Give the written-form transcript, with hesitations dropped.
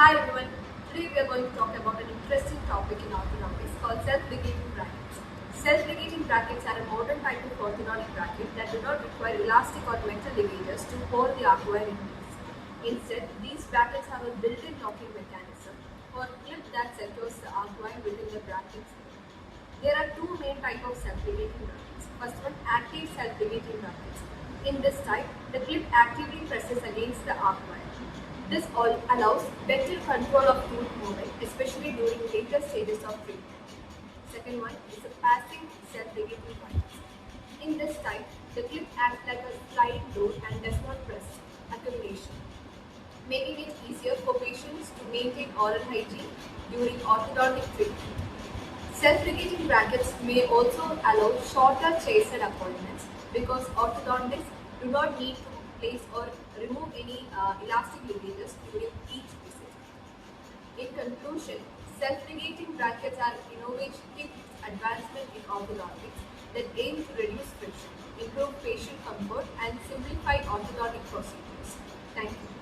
Hi everyone, today we are going to talk about an interesting topic in orthodontics called self-ligating brackets. Self-ligating brackets are a modern type of orthodontic bracket that do not require elastic or metal ligatures to hold the arcuate in place. Instead, these brackets have a built-in locking mechanism or clip that secures the arcuate within the brackets. There are two main types of self-ligating brackets. First one, active self-ligating brackets. In this type, the clip actively presses against the arcuate. This allows better control of tooth movement, especially during later stages of treatment. Second one is a passive self-ligating brackets. In this type, the clip acts like a sliding door and does not press accumulation, making it easier for patients to maintain oral hygiene during orthodontic treatment. Self-ligating brackets may also allow shorter chaser appointments because orthodontists do not need to place or remove any elastic ligatures during each visit. In conclusion, self-ligating brackets are innovative advancement in orthodontics that aim to reduce friction, improve patient comfort, and simplify orthodontic procedures. Thank you.